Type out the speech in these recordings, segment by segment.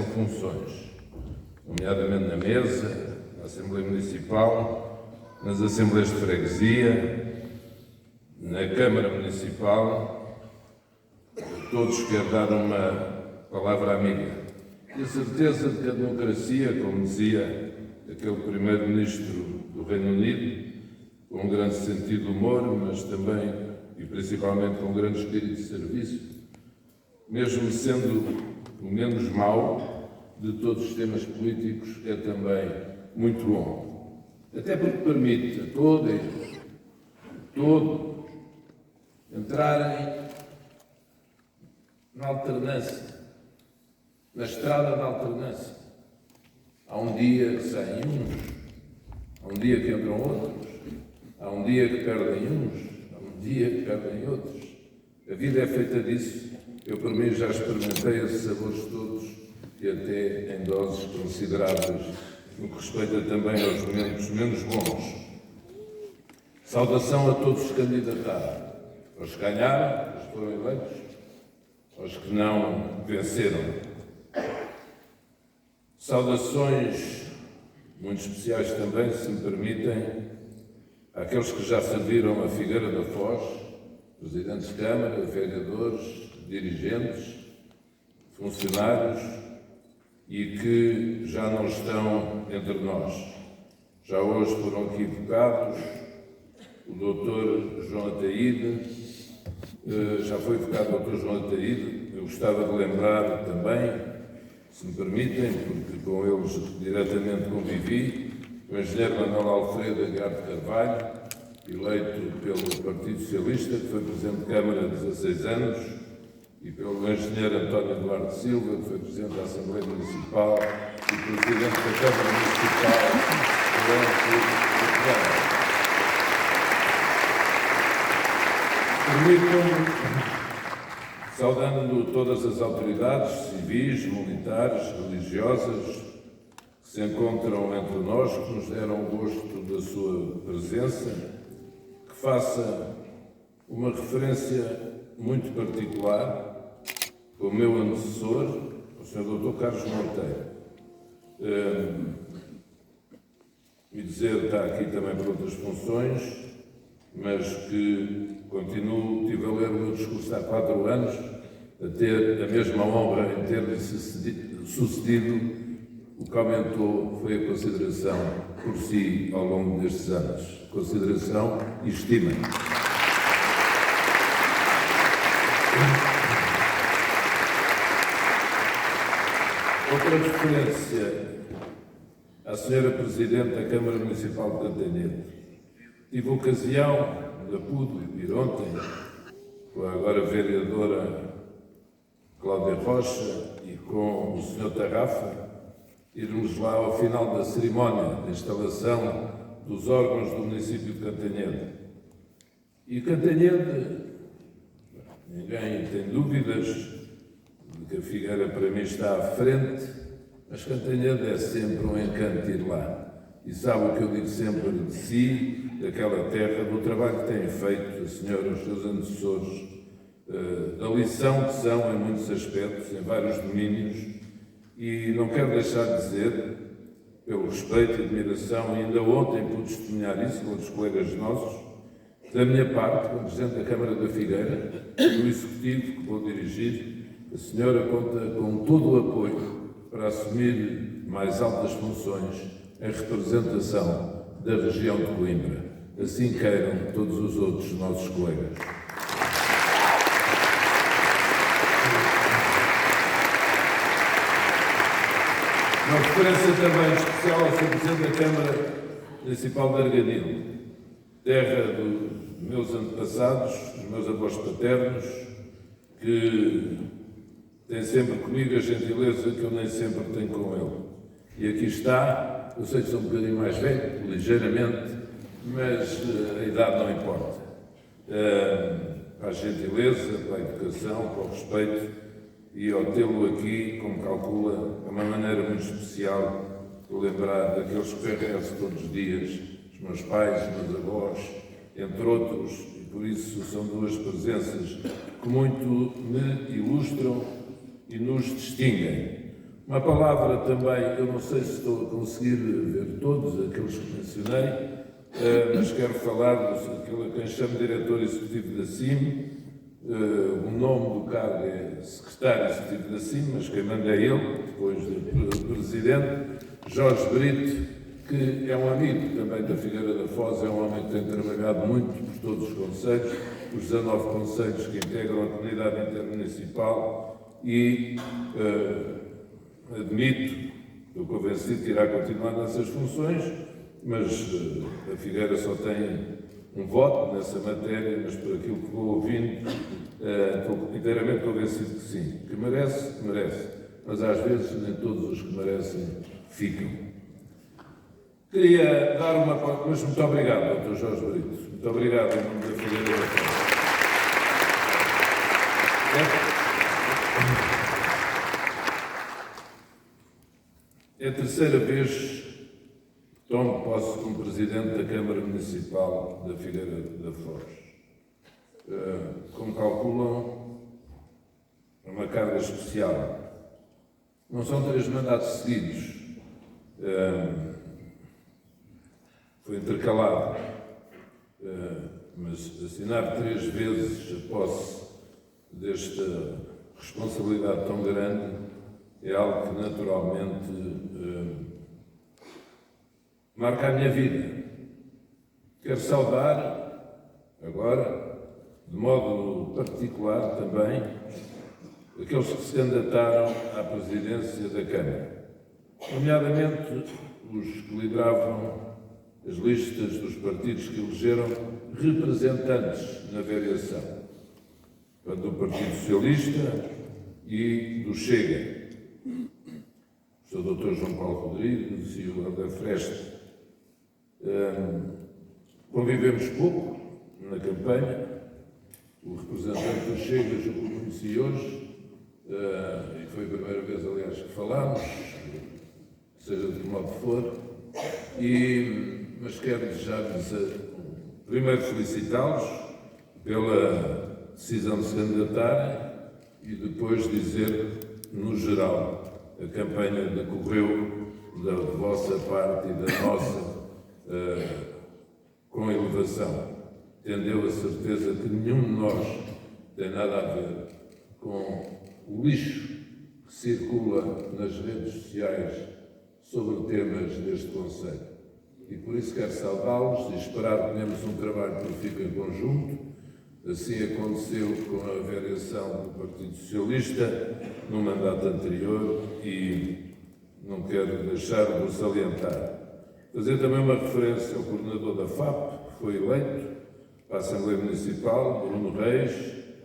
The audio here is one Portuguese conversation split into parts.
funções, nomeadamente na mesa, na Assembleia Municipal, nas Assembleias de Freguesia, na Câmara Municipal. Todos quero dar uma palavra amiga. E a certeza de que a democracia, como dizia aquele primeiro-ministro do Reino Unido, com um grande sentido de humor, mas também e principalmente com um grande espírito de serviço, mesmo sendo o menos mau de todos os temas políticos, é também muito bom. Até porque permite a todos entrarem na alternância, na estrada da alternância. Há um dia que saem uns, há um dia que entram outros, há um dia que perdem uns, há um dia que perdem outros. A vida é feita disso. Eu, por mim, já experimentei esses sabores todos e até em doses consideráveis, no que respeita também aos momentos menos bons. Saudação a todos os candidatados, aos que ganharam, aos que foram eleitos, aos que não venceram. Saudações muito especiais também, se me permitem, àqueles que já serviram a Figueira da Foz, presidentes de Câmara, vereadores, dirigentes, funcionários e que já não estão entre nós. Já hoje foram aqui evocados o Dr. João Ataíde, já foi evocado o Dr. João Ataíde. Eu gostava de lembrar também, se me permitem, porque com eles diretamente convivi, o engenheiro Manuel Alfredo Aguiar de Carvalho, eleito pelo Partido Socialista, que foi Presidente de Câmara há 16 anos, e pelo engenheiro António Eduardo Silva, que foi Presidente da Assembleia Municipal e Presidente da Câmara Municipal durante o ano. Permitam-me, saudando todas as autoridades civis, militares, religiosas, que se encontram entre nós, que nos deram o gosto da sua presença, que faça uma referência muito particular com o meu antecessor, o Sr. Dr. Carlos Monteiro. E dizer que está aqui também por outras funções, mas que tive a ler o meu discurso há 4 anos, a ter a mesma honra em ter-lhe sucedido. O que aumentou foi a consideração por si ao longo destes anos. Consideração e estima. Outra referência à Sra. Presidente da Câmara Municipal de Cantanhede. Tive a ocasião, ainda pude ir ontem, com a agora vereadora Cláudia Rocha e com o Sr. Tarrafa, irmos lá ao final da cerimónia de instalação dos órgãos do município de Cantanhede. E Cantanhede, ninguém tem dúvidas de que a Figueira para mim está à frente, mas Cantanhede é sempre um encanto ir lá. E sabe o que eu digo sempre de si, daquela terra, do trabalho que têm feito a senhora e os seus antecessores, da lição que são em muitos aspectos, em vários domínios, e não quero deixar de dizer, pelo respeito e admiração, e ainda ontem pude testemunhar isso com outros colegas nossos, da minha parte, como Presidente da Câmara da Figueira, do Executivo que vou dirigir, a senhora conta com todo o apoio para assumir mais altas funções em representação da região de Coimbra. Assim queiram todos os outros nossos colegas. Uma referência também especial ao Sr. Presidente da Câmara Municipal de Arganil, terra dos meus antepassados, dos meus avós paternos, que tem sempre comigo a gentileza que eu nem sempre tenho com ele. E aqui está, eu sei que sou um bocadinho mais velho, ligeiramente, mas a idade não importa. Para a gentileza, para a educação, para o respeito, e ao tê-lo aqui, como calcula, é uma maneira muito especial de lembrar daqueles que rezo todos os dias, os meus pais, os meus avós, entre outros, e por isso são duas presenças que muito me ilustram e nos distinguem. Uma palavra também, eu não sei se estou a conseguir ver todos aqueles que mencionei, mas quero falar daquilo a quem chamo diretor executivo da CIM. O nome do cargo é secretário executivo da CIM, mas quem manda é ele, depois do presidente, Jorge Brito, que é um amigo também da Figueira da Foz, é um homem que tem trabalhado muito por todos os concelhos, os 19 concelhos que integram a comunidade intermunicipal e admito, estou convencido que irá continuar nessas funções, mas a Figueira só tem um voto nessa matéria, mas por aquilo que vou ouvindo, estou inteiramente convencido que sim. Que merece, merece. Mas às vezes nem todos os que merecem ficam. Queria dar uma... Mas muito obrigado, Dr. Jorge Brito. Muito obrigado em nome da Figueira da Foz. É a terceira vez que tomo posse como Presidente da Câmara Municipal da Figueira da Foz. Como calculam, é uma carga especial. Não são 3 mandatos seguidos. Foi intercalado. Mas assinar 3 vezes a posse desta responsabilidade tão grande é algo que naturalmente marca a minha vida. Quero saudar agora, de modo particular também, aqueles que se candidataram à presidência da Câmara, nomeadamente os que lideravam as listas dos partidos que elegeram representantes na variação, do Partido Socialista e do Chega. O Dr. João Paulo Rodrigues e o André Freste. Convivemos pouco na campanha. O representante do Chega já o conheci hoje, e foi a primeira vez, aliás, que falámos, seja de que modo for, mas quero desejar-lhes, primeiro, felicitá-los pela decisão de se candidatarem e depois dizer, no geral, a campanha decorreu da vossa parte e da nossa com elevação. Tendeu a certeza que nenhum de nós tem nada a ver com o lixo que circula nas redes sociais sobre temas deste Conselho. E por isso quero saudá-los e esperar que tenhamos um trabalho profícuo em conjunto. Assim aconteceu com a variação do Partido Socialista no mandato anterior e não quero deixar de o salientar. Fazer também uma referência ao coordenador da FAP, que foi eleito para a Assembleia Municipal, Bruno Reis,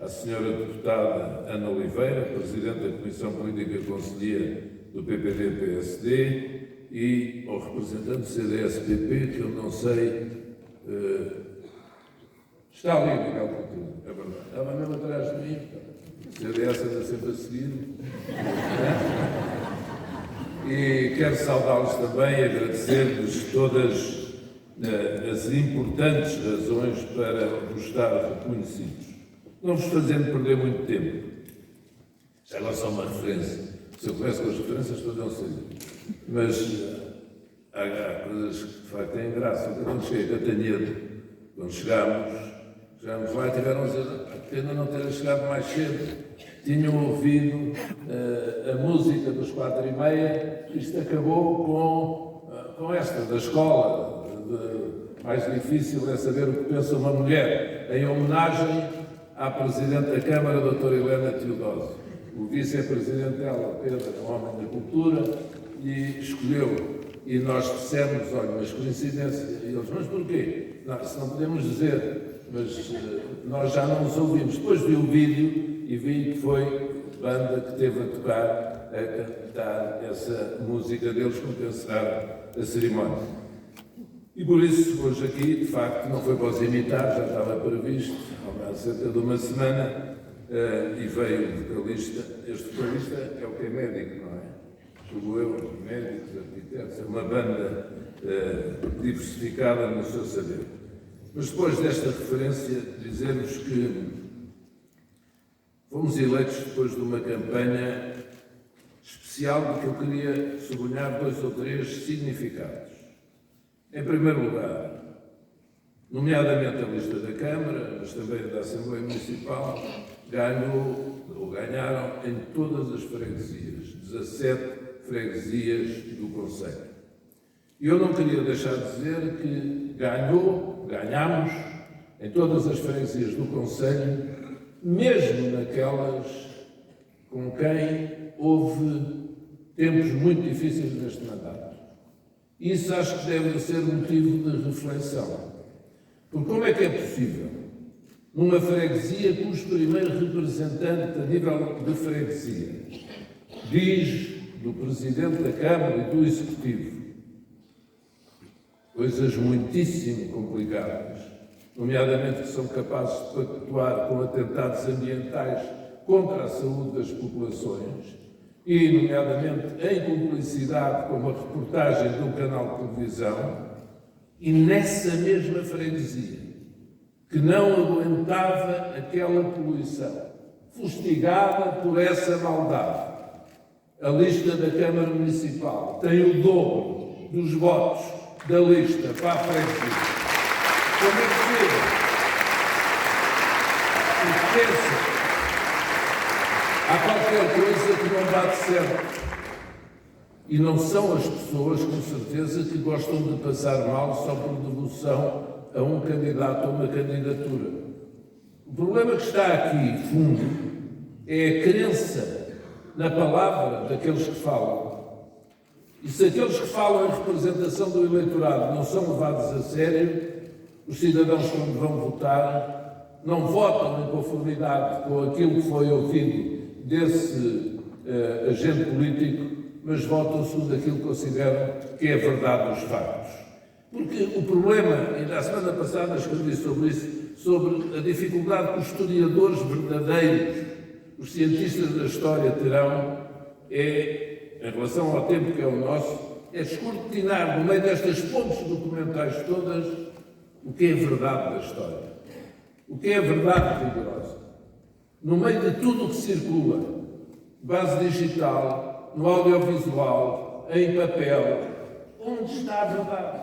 à senhora deputada Ana Oliveira, Presidente da Comissão Política e Conselhia do PPD-PSD, e ao representante do CDS-PP, que eu não sei... Está ali, Miguel Coutinho, é verdade. Estava mesmo atrás de mim. O CDS anda sempre a seguir. E quero saudá-los também e agradecer-lhes todas as importantes razões para vos estar reconhecidos. Não vos fazendo perder muito tempo. Já agora só uma referência. Se eu começo com as referências, todas não sei. Mas há coisas que de facto têm graça. Quando cheguei a Catanhedo, quando chegámos lá e tiveram a dizer, pena não terem chegado mais cedo. Tinham ouvido a música dos 4h30, isto acabou com esta, da escola. Mais difícil é saber o que pensa uma mulher, em homenagem à Presidente da Câmara, doutora Helena Teodósio. O vice-presidente dela, Pedro, é um homem da cultura, e escolheu. E nós dissemos, olha, mas coincidência. E eles, mas porquê? Não, isso não podemos dizer, mas nós já não os ouvimos. Depois vi o vídeo e vi que foi a banda que teve a tocar, a cantar essa música deles quando encerraram a cerimónia. E por isso, hoje aqui, de facto, não foi para os imitar, já estava previsto, há cerca de uma semana, e veio o vocalista. Este vocalista é o que é médico, não é? Julgo eu, médicos, arquitetos, é uma banda diversificada no seu saber. Mas depois desta referência, dizemos que fomos eleitos depois de uma campanha especial de que eu queria sublinhar 2 ou 3 significados. Em primeiro lugar, nomeadamente a lista da Câmara, mas também da Assembleia Municipal, ganharam em todas as freguesias, 17 freguesias do Conselho. E eu não queria deixar de dizer que ganhámos em todas as freguesias do Conselho, mesmo naquelas com quem houve tempos muito difíceis neste mandato. Isso acho que deve ser motivo de reflexão. Porque como é que é possível, numa freguesia cujo primeiro representante a nível de freguesia diz do Presidente da Câmara e do Executivo coisas muitíssimo complicadas, nomeadamente que são capazes de pactuar com atentados ambientais contra a saúde das populações e, nomeadamente, em cumplicidade com uma reportagem de um canal de televisão, e nessa mesma freguesia, que não aguentava aquela poluição, fustigada por essa maldade, a lista da Câmara Municipal tem o dobro dos votos da lista para a freguesia. Como é possível? E pensa, há qualquer coisa que não bate certo. E não são as pessoas, com certeza, que gostam de passar mal só por devoção a um candidato ou uma candidatura. O problema que está aqui, fundo, é a crença na palavra daqueles que falam. E se aqueles que falam em representação do eleitorado não são levados a sério, os cidadãos, quando vão votar, não votam em conformidade com aquilo que foi ouvido desse agente político, mas votam segundo aquilo que consideram que é a verdade dos factos. Porque o problema, ainda a semana passada escrevi sobre isso, sobre a dificuldade que os historiadores verdadeiros, os cientistas da história terão, em relação ao tempo que é o nosso, é escrutinar no meio destas fontes documentais todas o que é a verdade da história. O que é a verdade rigorosa. No meio de tudo o que circula, base digital, no audiovisual, em papel, onde está a verdade?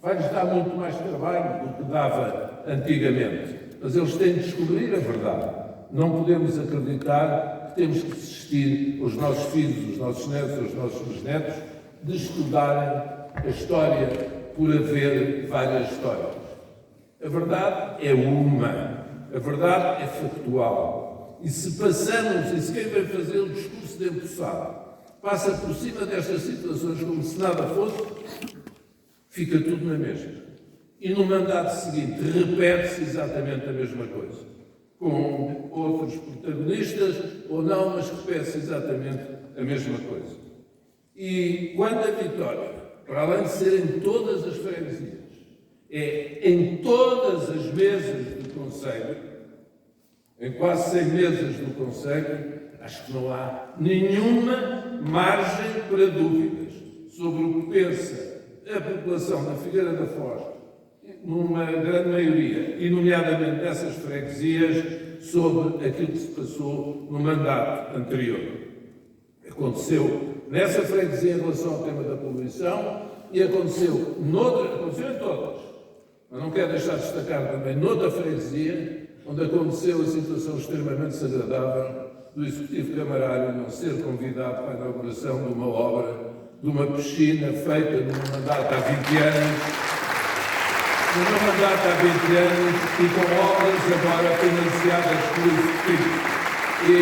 Vai-lhes dar muito mais trabalho do que dava antigamente. Mas eles têm de descobrir a verdade. Não podemos acreditar que temos que desistir, os nossos filhos, os nossos netos, os nossos bisnetos, de estudarem a história por haver várias histórias. A verdade é uma. A verdade é factual. E se passamos, e se quem vem fazer o discurso de empossado passa por cima destas situações como se nada fosse, fica tudo na mesma. E no mandato seguinte repete-se exatamente a mesma coisa. Com outros protagonistas ou não, mas repete-se exatamente a mesma coisa. E quando a vitória, para além de ser em todas as freguesias, é em todas as mesas do Conselho, em quase 100 mesas do Conselho, acho que não há nenhuma margem para dúvidas sobre o que pensa a população da Figueira da Foz, numa grande maioria, e nomeadamente dessas freguesias, sobre aquilo que se passou no mandato anterior. Aconteceu nessa freguesia em relação ao tema da poluição e aconteceu em todas, mas não quero deixar de destacar também noutra freguesia, onde aconteceu a situação extremamente desagradável do Executivo Camarário não ser convidado para a inauguração de uma obra, de uma piscina feita num mandato há 20 anos, e com obras agora financiadas pelo Executivo. E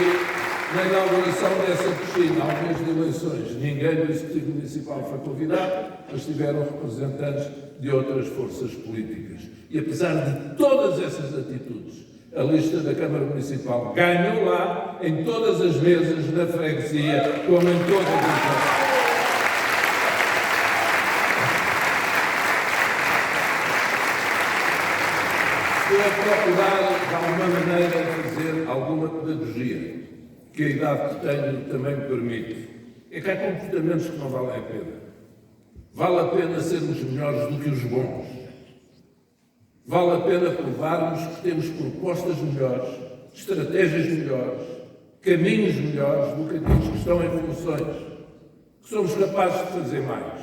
na inauguração dessa piscina, ao mês de eleições, ninguém do Executivo Municipal foi convidado, mas tiveram representantes de outras forças políticas. E apesar de todas essas atitudes, a lista da Câmara Municipal ganhou lá, em todas as mesas, na freguesia, como em todas as outras. Estou a procurar, de alguma maneira, fazer alguma pedagogia, que a idade que tenho também me permite. É que há comportamentos que não valem a pena. Vale a pena sermos melhores do que os bons. Vale a pena provarmos que temos propostas melhores, estratégias melhores, caminhos melhores do que aqueles que estão em funções, que somos capazes de fazer mais.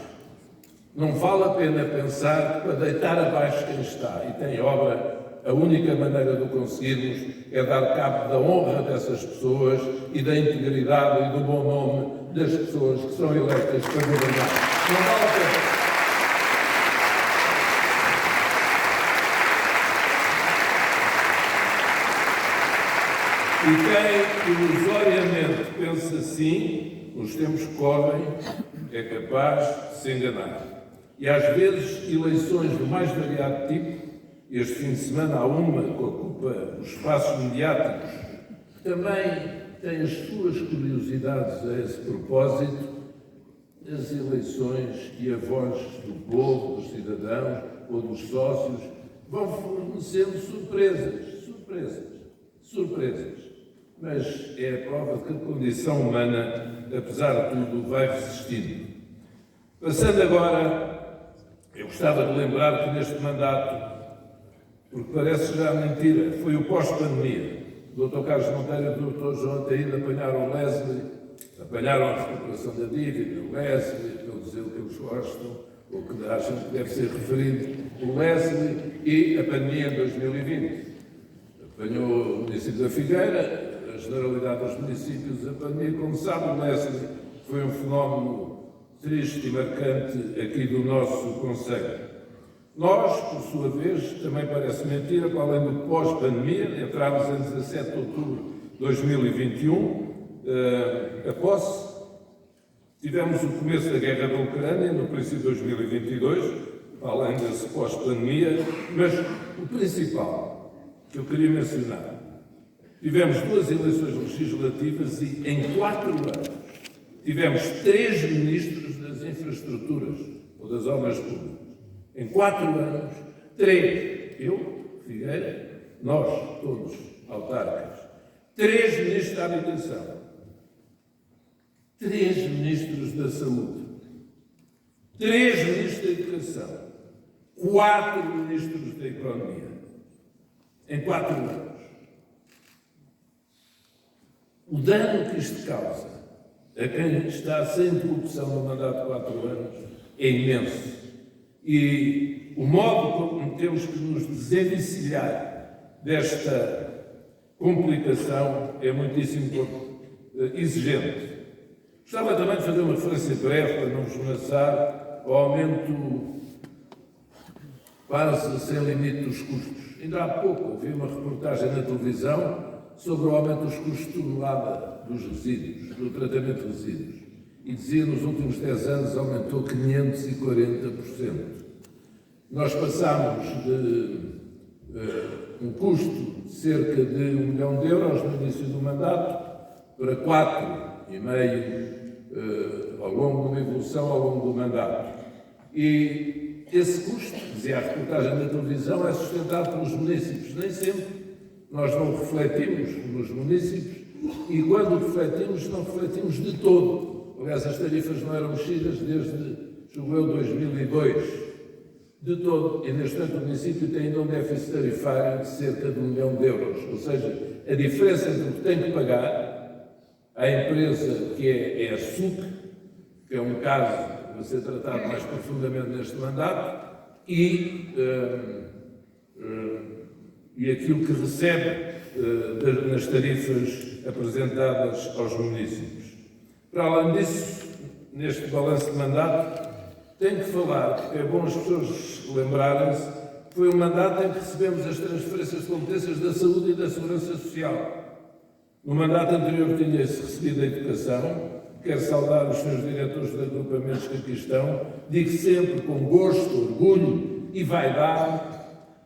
Não vale a pena pensar que para deitar abaixo quem está e tem obra, a única maneira de o conseguirmos é dar cabo da honra dessas pessoas e da integridade e do bom nome das pessoas que são eleitas para governar. Não vale a pena. E quem ilusoriamente pensa assim, nos tempos que correm, é capaz de se enganar. E às vezes eleições do mais variado tipo, este fim de semana há uma que ocupa os espaços mediáticos, que também tem as suas curiosidades a esse propósito, as eleições e a voz do povo, dos cidadãos ou dos sócios vão fornecendo surpresas. Mas é a prova de que a condição humana, apesar de tudo, vai resistindo. Passando agora, eu gostava de lembrar que neste mandato, porque parece já mentira, foi o pós-pandemia. O Dr. Carlos Monteiro e o Dr. João Ataíde apanharam o Leslie, apanharam a recuperação da dívida, o Leslie, pelo dizer o que eles gostam, ou que acham que deve ser referido, o Leslie e a pandemia em 2020. Apanhou o município da Figueira, a generalidade dos municípios, a pandemia, como sabe, o Leslie foi um fenómeno triste e marcante aqui do nosso concelho. Nós, por sua vez, também parece mentira, para além do pós-pandemia, entramos em 17 de outubro de 2021, a posse, tivemos o começo da guerra da Ucrânia, no princípio de 2022, para além desse pós-pandemia, mas o principal que eu queria mencionar, tivemos 2 eleições legislativas e, em 4 anos, tivemos 3 ministros das infraestruturas ou das obras públicas. Em 4 anos, 3. Eu, Figueira, nós, todos, autarcas. 3 ministros da habitação. 3 ministros da saúde. 3 ministros da educação. 4 ministros da economia. Em 4 anos. O dano que isto causa a quem está sem interrupção no mandato de 4 anos é imenso. E o modo como temos que nos desenvencilhar desta complicação é muitíssimo exigente. Gostava também de fazer uma referência breve, para não vos maçar, ao aumento quase sem limite dos custos. Ainda há pouco ouvi uma reportagem na televisão sobre o aumento dos custos de tonelada dos resíduos, do tratamento de resíduos. E dizia, nos últimos 10 anos aumentou 540%. Nós passámos de um custo de cerca de €1 milhão no início do mandato para 4,5 ao longo de uma evolução ao longo do mandato. E esse custo, dizia a reportagem da televisão, é sustentado pelos municípios. Nem sempre nós não refletimos nos municípios e quando refletimos, não refletimos de todo. Aliás, as tarifas não eram mexidas desde, julgo eu, 2002. De todo. E, neste momento, o município tem ainda um déficit tarifário de cerca de €1 milhão. Ou seja, a diferença entre o que tem que pagar à empresa que é a SUC, que é um caso a ser tratado mais profundamente neste mandato, e aquilo que recebe nas tarifas apresentadas aos municípios. Para além disso, neste balanço de mandato, tenho que falar, porque é bom as pessoas lembrarem-se, foi um mandato em que recebemos as transferências de competências da saúde e da segurança social. No mandato anterior tinha-se recebido a educação. Quero saudar os senhores diretores de agrupamentos que aqui estão. Digo sempre com gosto, orgulho e vaidade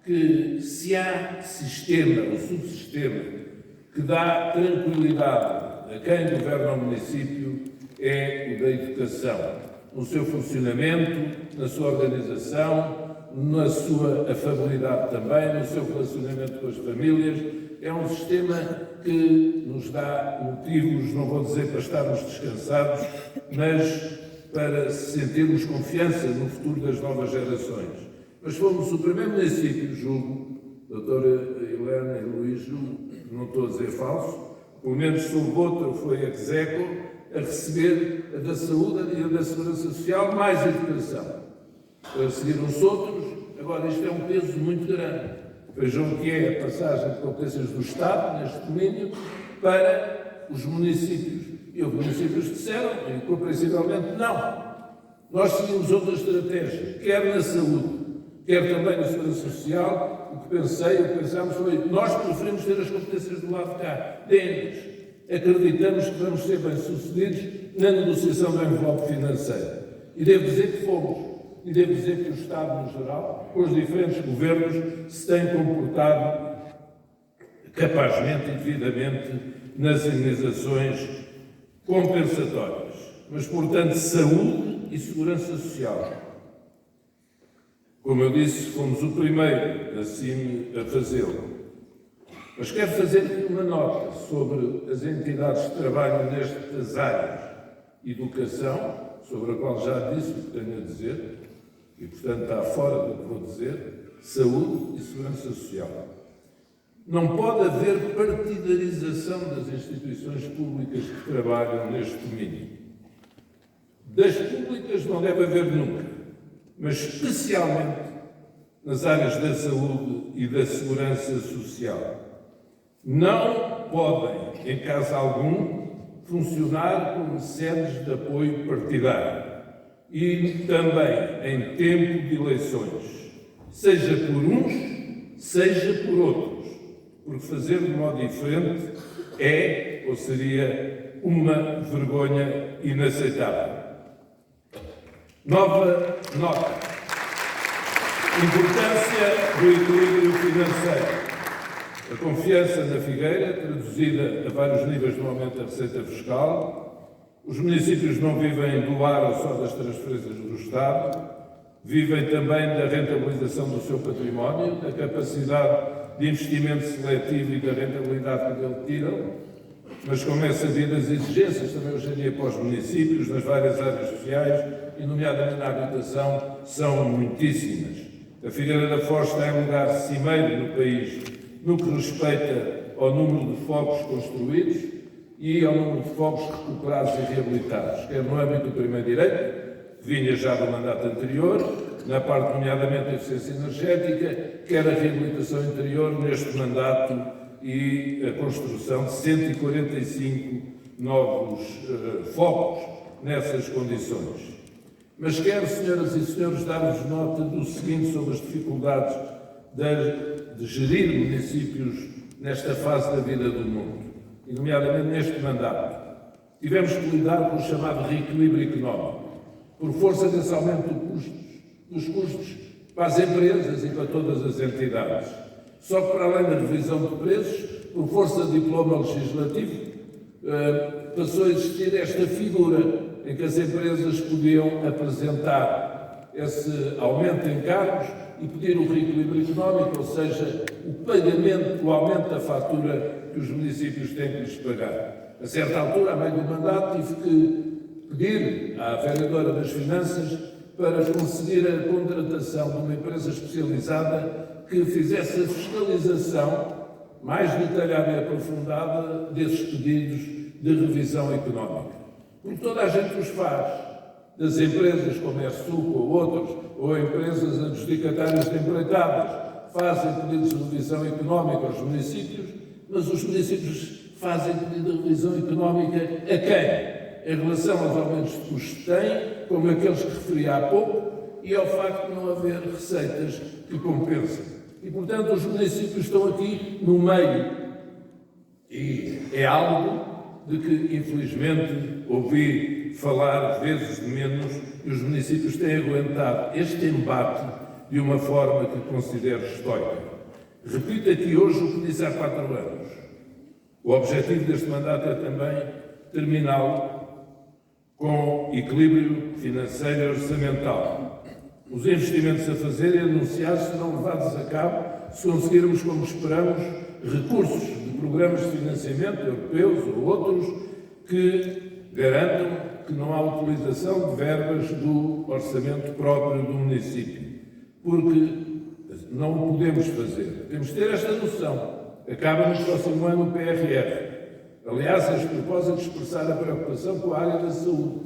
que se há sistema ou subsistema que dá tranquilidade a quem governa o município é o da educação. No seu funcionamento, na sua organização, na sua afabilidade também, no seu relacionamento com as famílias. É um sistema que nos dá motivos, não vou dizer para estarmos descansados, mas para sentirmos confiança no futuro das novas gerações. Mas fomos o primeiro município, julgo, doutora Helena e Luís, não estou a dizer falso, pelo menos soube outra, foi a Execo, a receber a da saúde e a da segurança social, mais a educação. Seguiram-se outros, agora isto é um peso muito grande. Vejam o que é a passagem de competências do Estado, neste domínio, para os municípios. E os municípios disseram, e compreensivelmente, não. Nós seguimos outra estratégia, quer na saúde, quer também na segurança social. O que pensámos foi, nós preferimos ter as competências do lado de cá, deles. Acreditamos que vamos ser bem-sucedidos na negociação do envelope financeiro. E devo dizer que fomos. E devo dizer que o Estado, no geral, com os diferentes governos, se tem comportado capazmente e devidamente nas indenizações compensatórias. Mas, portanto, saúde e segurança social. Como eu disse, fomos o primeiro assim a fazê-lo. Mas quero fazer aqui uma nota sobre as entidades que trabalham nestas áreas. Educação, sobre a qual já disse o que tenho a dizer, e, portanto, está fora do que vou dizer, saúde e segurança social. Não pode haver partidarização das instituições públicas que trabalham neste domínio. Das públicas não deve haver nunca, mas especialmente nas áreas da saúde e da segurança social. Não podem, em caso algum, funcionar como sedes de apoio partidário. E também em tempo de eleições, seja por uns, seja por outros, porque fazer de modo diferente é ou seria uma vergonha inaceitável. Nova nota. Importância do equilíbrio financeiro. A confiança na Figueira, traduzida a vários níveis no aumento da receita fiscal. Os municípios não vivem do ar ou só das transferências do Estado, vivem também da rentabilização do seu património, da capacidade de investimento seletivo e da rentabilidade que dele tiram, mas como é sabido, as exigências também hoje em dia para os municípios, nas várias áreas sociais, e nomeadamente na habitação, são muitíssimas. A Figueira da Foz está em lugar cimeiro no país no que respeita ao número de fogos construídos, e ao número de fogos recuperados e reabilitados, quer no âmbito do primeiro-direito, que vinha já do mandato anterior, na parte nomeadamente da eficiência energética, quer a reabilitação interior neste mandato e a construção de 145 novos fogos nessas condições. Mas quero, senhoras e senhores, dar-vos nota do seguinte sobre as dificuldades de gerir municípios nesta fase da vida do mundo, e nomeadamente neste mandato. Tivemos que lidar com o chamado reequilíbrio económico, por força desse aumento dos custos para as empresas e para todas as entidades. Só que, para além da revisão de preços, por força do diploma legislativo, passou a existir esta figura em que as empresas podiam apresentar esse aumento em encargos e pedir o reequilíbrio económico, ou seja, o pagamento, o aumento da fatura que os municípios têm que lhes pagar. A certa altura, a meio do mandato, tive que pedir à vereadora das Finanças para conseguir a contratação de uma empresa especializada que fizesse a fiscalização mais detalhada e aprofundada desses pedidos de revisão económica. Porque toda a gente os faz, das empresas como a SUC ou outros, ou empresas adjudicatárias de empreitadas, fazem pedidos de revisão económica aos municípios, mas os municípios fazem pedido de revisão económica a quem? Em relação aos aumentos de custos que têm, como aqueles que referi há pouco, e ao facto de não haver receitas que compensem. E, portanto, os municípios estão aqui no meio. E é algo de que, infelizmente, ouvi falar vezes de menos, e os municípios têm aguentado este embate de uma forma que considero histórica. Repito aqui hoje o que disse há 4 anos. O objetivo deste mandato é também terminá-lo com equilíbrio financeiro e orçamental. Os investimentos a fazer e anunciar serão levados a cabo se conseguirmos, como esperamos, recursos de programas de financiamento europeus ou outros que garantam que não há utilização de verbas do orçamento próprio do município. Porque não o podemos fazer. Temos de ter esta noção. Acaba no próximo ano o PRR. Aliás, este propósito de expressar a preocupação com a área da saúde,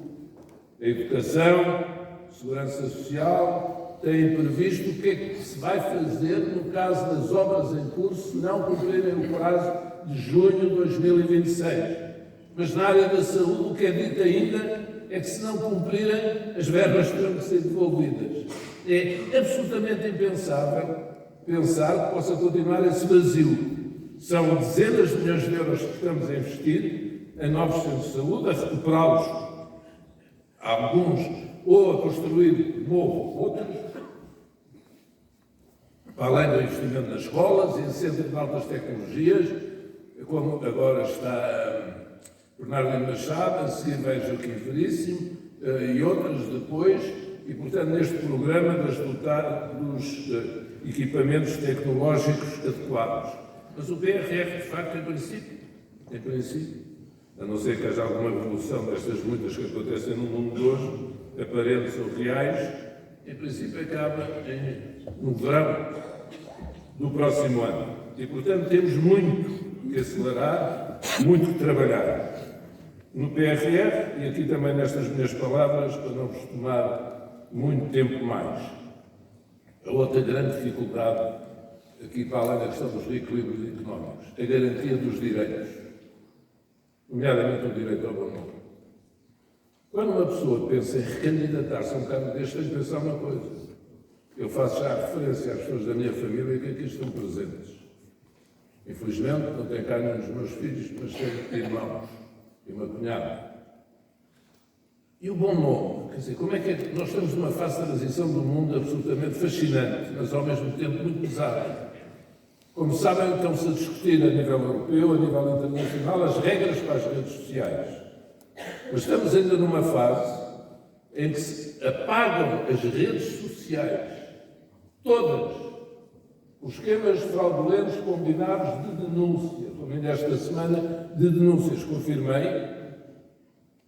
a educação, segurança social, têm previsto o que é que se vai fazer no caso das obras em curso não cumprirem o prazo de junho de 2026. Mas na área da saúde o que é dito ainda é que se não cumprirem, as verbas terão que ser devolvidas. É absolutamente impensável pensar que possa continuar esse vazio. São dezenas de milhões de euros que estamos a investir em novos centros de saúde, a recuperá-los, alguns, ou a construir novo, outros, para além do investimento nas escolas e em centros de altas tecnologias, como agora está Bernardo Lima Machado, a seguir vai Joaquim Veríssimo e outros depois, e portanto neste programa de dotar dos equipamentos tecnológicos adequados. Mas o PRR, de facto, em princípio, a não ser que haja alguma revolução destas muitas que acontecem no mundo de hoje, aparentes ou reais, em princípio acaba no verão do próximo ano. E, portanto, temos muito que acelerar, muito que trabalhar. No PRR, e aqui também nestas minhas palavras, para não vos tomar muito tempo mais, a outra grande dificuldade, aqui para além da questão dos reequilíbrios económicos, a garantia dos direitos, nomeadamente o direito ao bom nome. Quando uma pessoa pensa em recandidatar-se a um cargo deste, tem que pensar uma coisa. Eu faço já referência às pessoas da minha família que aqui estão presentes. Infelizmente, não tenho cá nenhum dos meus filhos, mas tenho irmãos e uma cunhada. E o bom nome, quer dizer, como é que nós estamos numa fase de transição do mundo absolutamente fascinante, mas ao mesmo tempo muito pesada. Como sabem, estão-se a discutir a nível europeu, a nível internacional, as regras para as redes sociais. Mas estamos ainda numa fase em que se apagam as redes sociais, todas, os esquemas fraudulentos combinados de denúncia, como ainda esta semana, de denúncias, confirmei,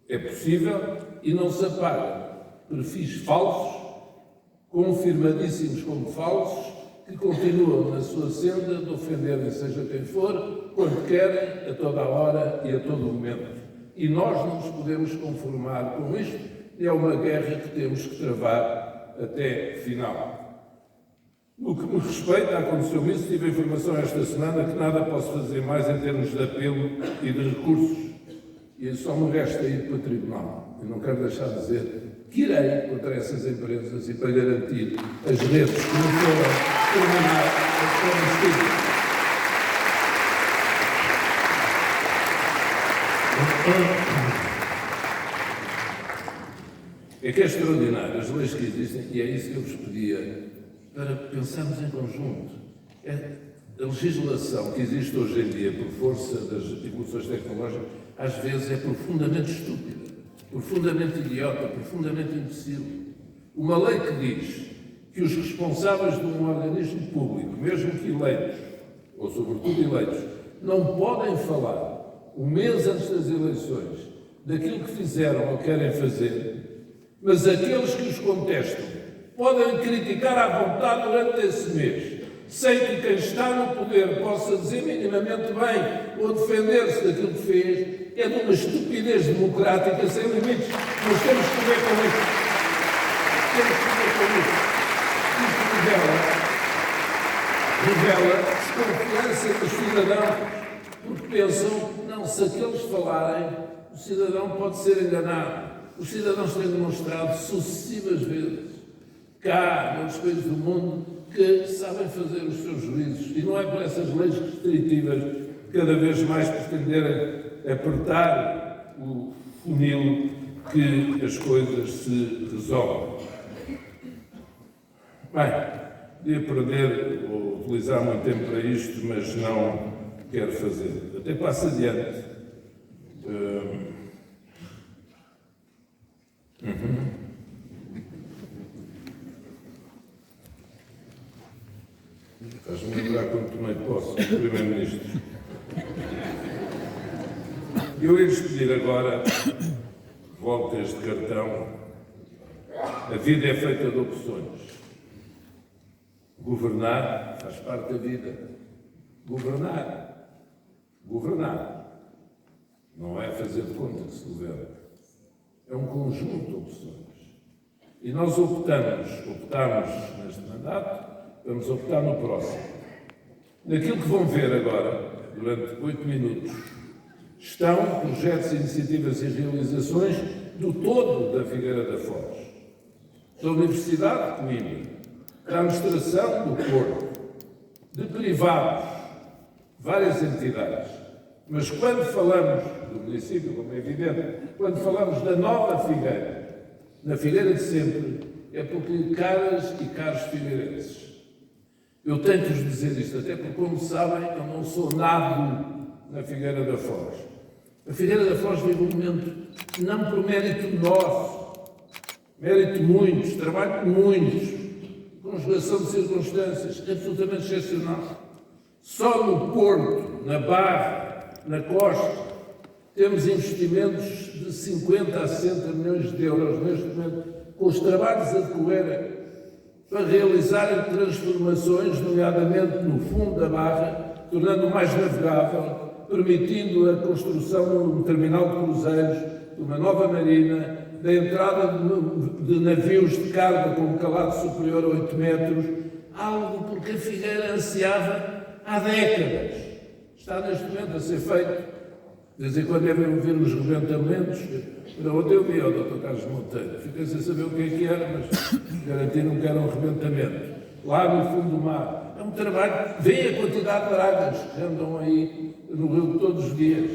é possível e não se apaga. Perfis falsos, confirmadíssimos como falsos, que continuam na sua senda de ofenderem seja quem for, quando querem, a toda a hora e a todo momento. E nós não nos podemos conformar com isto, é uma guerra que temos que travar até final. No que me respeita, aconteceu isso, tive a informação esta semana que nada posso fazer mais em termos de apelo e de recursos. E só me resta ir para o tribunal. Eu não quero deixar de dizer que irei contra essas empresas e para garantir as redes que não foram terminadas, as foram escritas. É que é extraordinário as leis que existem, e é isso que eu vos pedia, para pensarmos em conjunto. A legislação que existe hoje em dia, por força das evoluções tecnológicas, às vezes é profundamente estúpida, profundamente idiota, profundamente imbecil. Uma lei que diz que os responsáveis de um organismo público, mesmo que eleitos, ou sobretudo eleitos, não podem falar um mês antes das eleições daquilo que fizeram ou querem fazer, mas aqueles que os contestam podem criticar à vontade durante esse mês, sem que quem está no poder possa dizer minimamente bem ou defender-se daquilo que fez, é de uma estupidez democrática sem limites. Nós temos que ver com isso. Temos que ver com isso. Isto revela desconfiança dos cidadãos, porque pensam, não, se aqueles falarem, o cidadão pode ser enganado. Os cidadãos têm demonstrado sucessivas vezes, cá, noutros países do mundo, que sabem fazer os seus juízos. E não é por essas leis restritivas cada vez mais pretenderem apertar o funil que as coisas se resolvem. Bem, ia perder ou utilizar muito tempo para isto, mas não quero fazer. Até passo adiante. Faz-me lembrar quando tomei posse do Primeiro-Ministro. Eu ia-lhes pedir agora, volto a este cartão, a vida é feita de opções. Governar faz parte da vida. Governar não é fazer de conta que se governa. É um conjunto de opções. E nós optamos neste mandato, vamos optar no próximo. Naquilo que vão ver agora, durante 8 minutos, estão projetos, iniciativas e realizações do todo da Figueira da Foz, da Universidade de Coimbra, da Administração do Porto, de privados, várias entidades. Mas quando falamos do município, como é evidente, quando falamos da nova Figueira, na Figueira de sempre, é porque caras e caros figueirenses, eu tenho que vos dizer isto, até porque, como sabem, eu não sou nada na Figueira da Foz. A Figueira da Foz vive um momento, não por mérito nosso, mérito de muitos, trabalho de muitos, conjugação de circunstâncias absolutamente excepcional. Só no Porto, na Barra, na Costa, temos investimentos de 50 a 60 milhões de euros neste momento, com os trabalhos a decorrer para realizarem transformações, nomeadamente no fundo da Barra, tornando-o mais navegável, permitindo a construção de um terminal de cruzeiros, de uma nova marina, da entrada de navios de carga com um calado superior a 8 metros, algo porque a Figueira ansiava há décadas. Está neste momento a ser feito. De vez em quando devem ver os rebentamentos. Ontem eu vi ao Dr. Carlos Monteiro. Fiquei sem saber o que era, mas garantiram que era um rebentamento. Lá no fundo do mar. É um trabalho. Vê a quantidade de dragas que andam aí no rio todos os dias.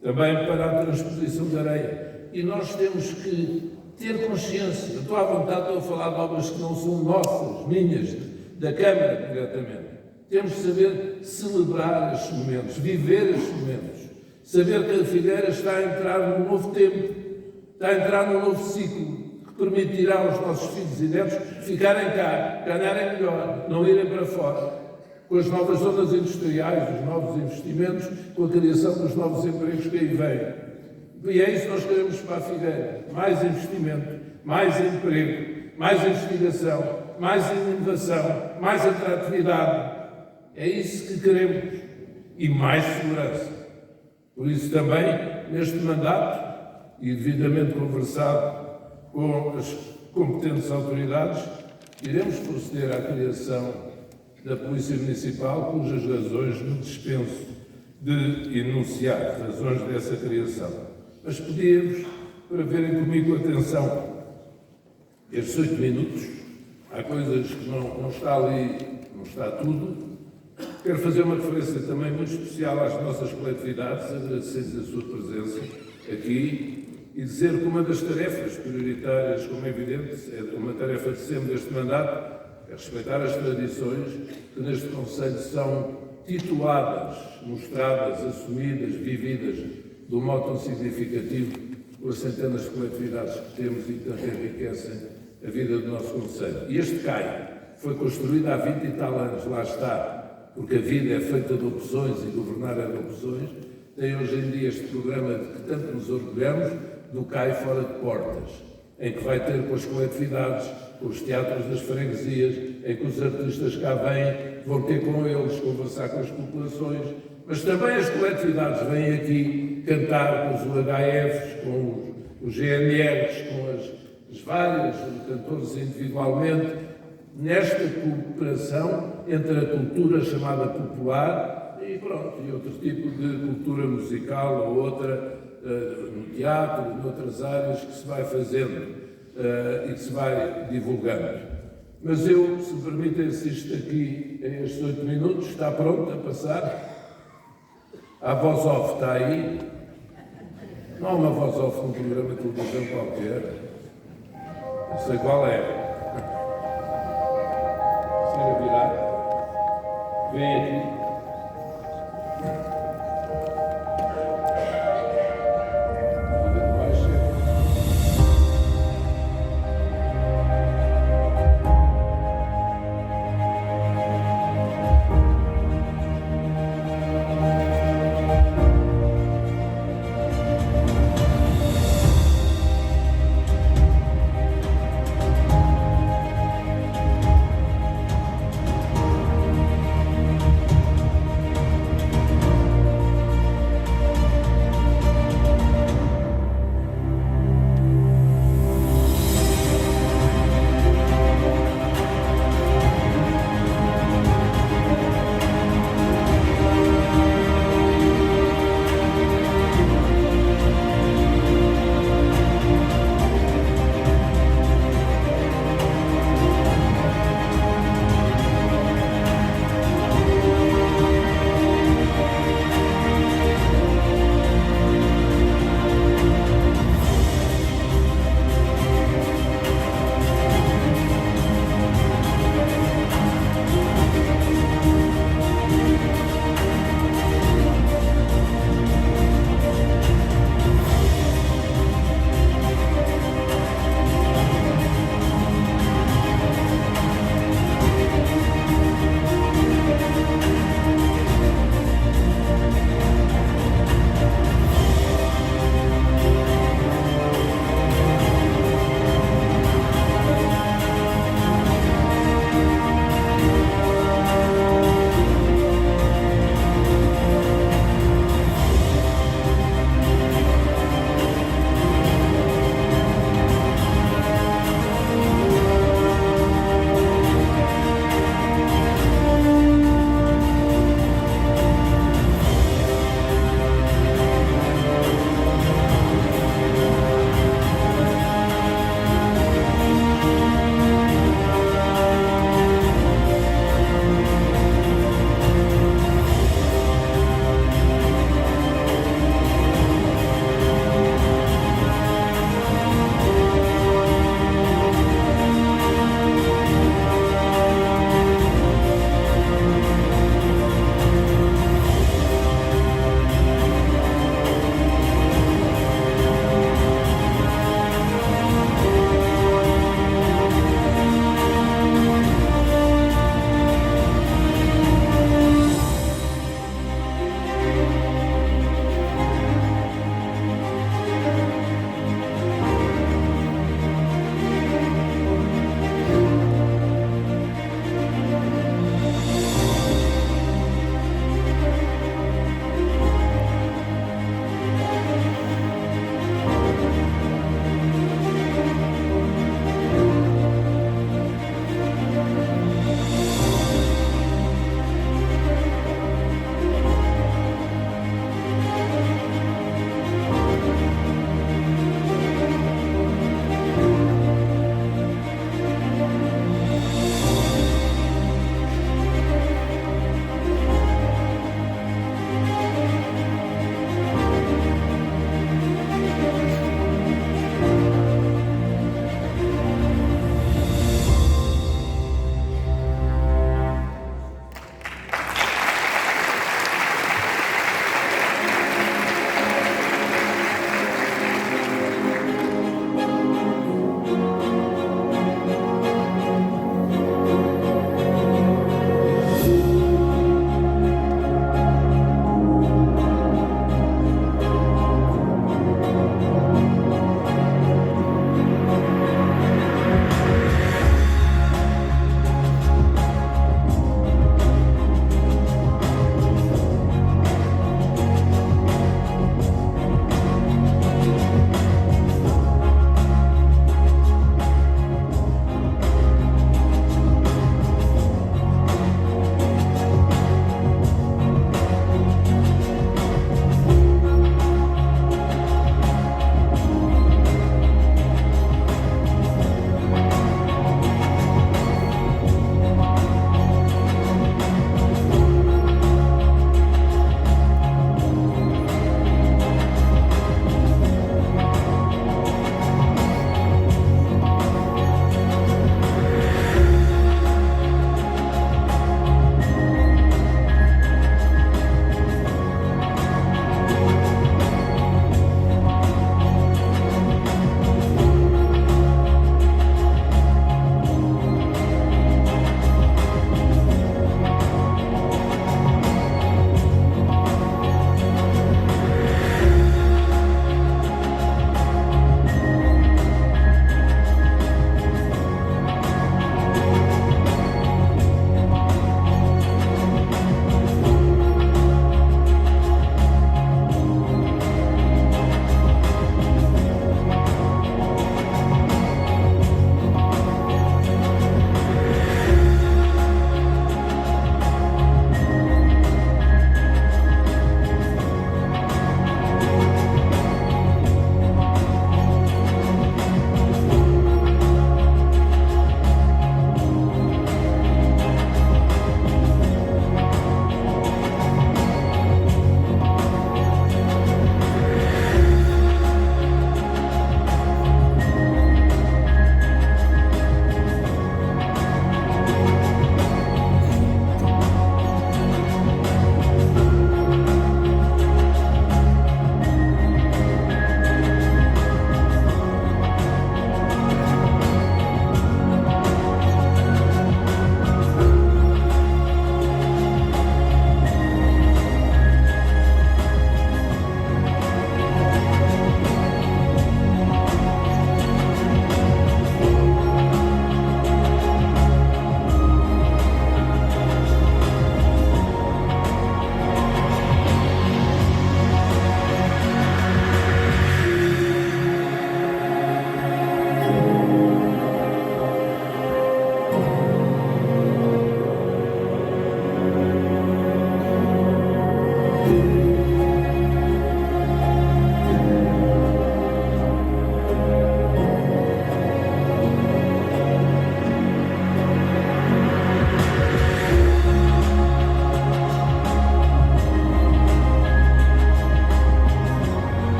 Também para a transposição de areia. E nós temos que ter consciência. Eu estou à vontade, estou a falar de obras que não são nossas, minhas, da Câmara diretamente. Temos que saber celebrar estes momentos, viver estes momentos. Saber que a Figueira está a entrar num novo tempo, está a entrar num novo ciclo, que permitirá aos nossos filhos e netos ficarem cá, ganharem melhor, não irem para fora, com as novas zonas industriais, os novos investimentos, com a criação dos novos empregos que aí vêm. E é isso que nós queremos para a Figueira. Mais investimento, mais emprego, mais investigação, mais inovação, mais atratividade. É isso que queremos. E mais segurança. Por isso também, neste mandato, e devidamente conversado com as competentes autoridades, iremos proceder à criação da Polícia Municipal, cujas razões me dispenso de enunciar, razões dessa criação. Mas pedimos para verem comigo atenção. Estes 8 minutos, há coisas que não está ali, não está tudo. Quero fazer uma referência também muito especial às nossas coletividades, agradecer-lhes a sua presença aqui e dizer que uma das tarefas prioritárias, como é evidente, é uma tarefa de sempre deste mandato, é respeitar as tradições que neste Conselho são tituladas, mostradas, assumidas, vividas de um modo tão significativo pelas centenas de coletividades que temos e que tanto enriquecem a vida do nosso Conselho. E este CAI foi construído há 20 e tal anos, lá está, porque a vida é feita de opções e governar é de opções. Tem hoje em dia este programa de que tanto nos orgulhamos, do CAI Fora de Portas, em que vai ter com as coletividades, com os teatros das freguesias, em que os artistas cá vêm, vão ter com eles, conversar com as populações, mas também as coletividades vêm aqui cantar com os UHFs, com os GNRs, com as várias cantores individualmente, nesta cooperação entre a cultura chamada popular e pronto, e outro tipo de cultura musical ou outra, no teatro, em outras áreas que se vai fazendo e que se vai divulgando. Mas eu, se me permitem, assisto aqui a estes 8 minutos, está pronto a passar? A voz off está aí? Não há uma voz off num programa de televisão qualquer. Eu sei qual é. A senhora virar. Vem aqui.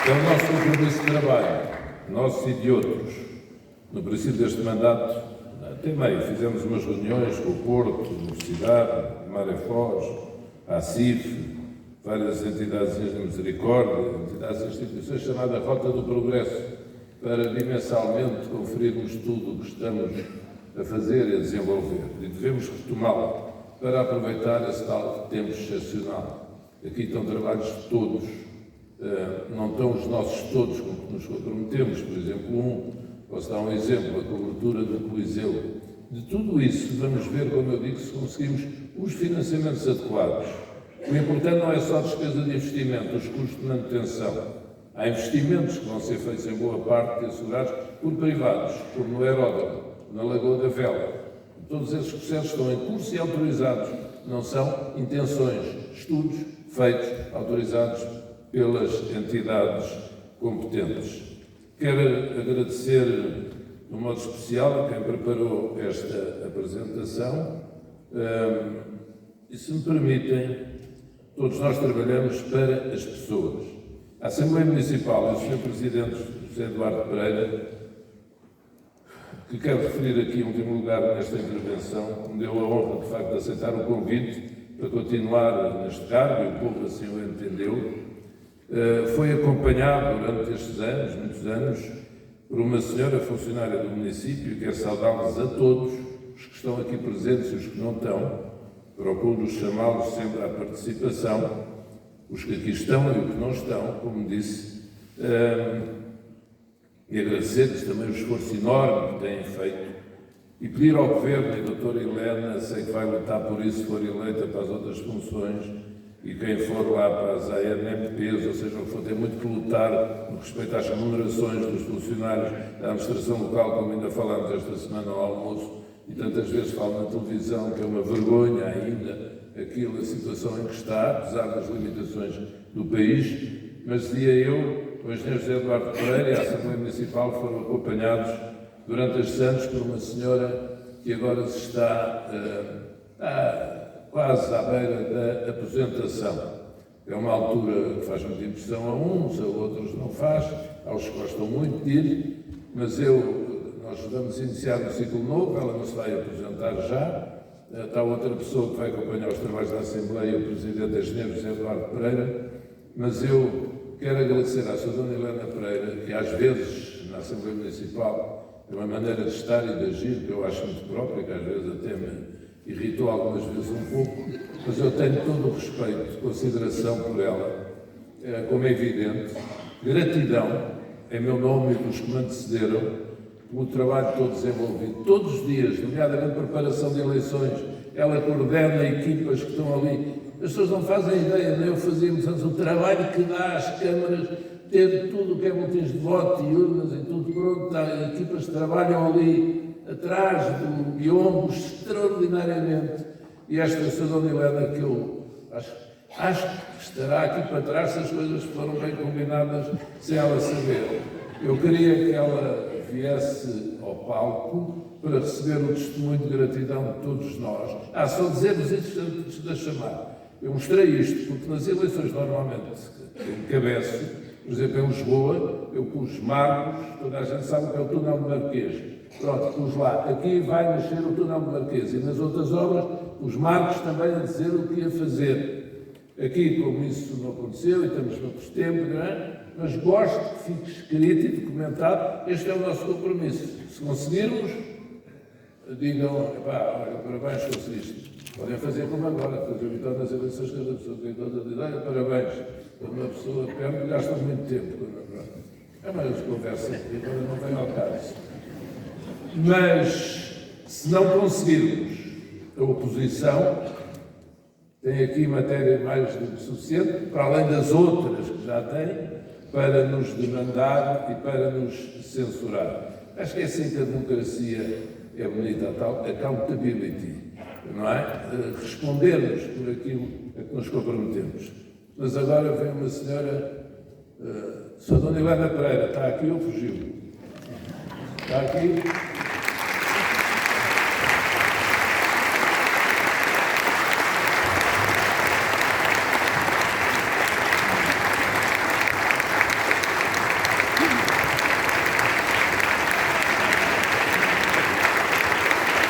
É o nosso compromisso de trabalho, nosso e de outros. No princípio deste mandato, até meio, fizemos umas reuniões com o Porto, a Universidade, Marefós, a CIF, várias entidades de misericórdia, entidades e instituições, chamada Rota do Progresso, para bimensalmente conferirmos tudo o que estamos a fazer e a desenvolver. E devemos retomá-la para aproveitar esse tal tempo excepcional. Aqui estão trabalhos de todos, não estão os nossos todos com que nos comprometemos. Por exemplo, posso dar um exemplo, a cobertura do Coliseu. De tudo isso, vamos ver, como eu digo, se conseguimos os financiamentos adequados. O importante não é só a despesa de investimento, os custos de manutenção. Há investimentos que vão ser feitos em boa parte assegurados por privados, como no aeródromo, na Lagoa da Vela. Todos esses processos estão em curso e autorizados. Não são intenções, estudos feitos, autorizados pelas entidades competentes. Quero agradecer, de um modo especial, a quem preparou esta apresentação. E, se me permitem, todos nós trabalhamos para as pessoas. A Assembleia Municipal e o Sr. Presidente José Eduardo Pereira, que quero referir aqui em último lugar nesta intervenção, me deu a honra, de facto, de aceitar o convite para continuar neste cargo, e o povo assim o entendeu. Foi acompanhado durante estes anos, muitos anos, por uma senhora funcionária do município, e quero saudá-los a todos, os que estão aqui presentes e os que não estão, procuro chamá-los sempre à participação, os que aqui estão e os que não estão, como disse, e agradecer-lhes também o esforço enorme que têm feito e pedir ao Governo, e a doutora Helena, sei que vai lutar por isso, se for eleita para as outras funções, e quem for lá para as ANMPs, ou seja, o que for ter muito que lutar no respeito às remunerações dos funcionários da administração local, como ainda falámos esta semana ao almoço, e tantas vezes falo na televisão que é uma vergonha ainda aquilo, a situação em que está, apesar das limitações do país, mas dizia eu, o engenheiro José Eduardo Pereira e a Assembleia Municipal foram acompanhados durante estes anos por uma senhora que agora está quase à beira da aposentação. É uma altura que faz muita impressão a uns, a outros não faz, aos que gostam muito de ir, mas nós vamos iniciar um ciclo novo, ela não se vai aposentar já. Está outra pessoa que vai acompanhar os trabalhos da Assembleia, o Presidente da Engenheiro José Eduardo Pereira, mas eu quero agradecer à Sra. Dona Helena Pereira, que às vezes na Assembleia Municipal tem uma maneira de estar e de agir que eu acho muito própria, que às vezes até me irritou algumas vezes um pouco, mas eu tenho todo o respeito, consideração por ela, como é evidente, gratidão em meu nome e dos que me antecederam, o trabalho todo desenvolvido, todos os dias, nomeadamente preparação de eleições, ela coordena equipas que estão ali. As pessoas não fazem ideia, nem eu fazíamos antes, o trabalho que dá às câmaras, ter tudo o que é botins de voto e urnas e tudo pronto, equipas que trabalham ali atrás do biombo extraordinariamente. E esta Dona Helena, que eu acho que estará aqui para trás se as coisas foram bem combinadas sem ela saber. Eu queria que ela viesse ao palco para receber o testemunho de gratidão de todos nós. Só dizer-vos isto antes de a chamar. Eu mostrei isto porque nas eleições normalmente eu encabeço, por exemplo, em Lisboa, eu pus marcos, toda a gente sabe o que é o túnel do Marquês. Pronto, pus lá, aqui vai nascer o túnel do Marquês. E nas outras obras, os marcos também a dizer o que ia fazer. Aqui, como isso não aconteceu, e estamos noutros tempos, não é? Mas gosto que fique escrito e documentado, este é o nosso compromisso. Se conseguirmos, digam, olha, parabéns, conseguiste. Podem fazer como agora, fazer a vitória nas eleições, cada pessoa tem toda a dizer, olha, parabéns. Quando uma pessoa perde, gasta muito tempo. É mais conversa aqui, agora não vem ao caso. Mas, se não conseguirmos, a oposição tem aqui matéria mais do que suficiente, para além das outras que já tem, para nos demandar e para nos censurar. Acho que é assim que a democracia é bonita, a tal accountability, não é? Respondermos por aquilo a que nos comprometemos. Mas agora vem uma senhora, Sra. Dona Helena Pereira, está aqui ou fugiu? Está aqui?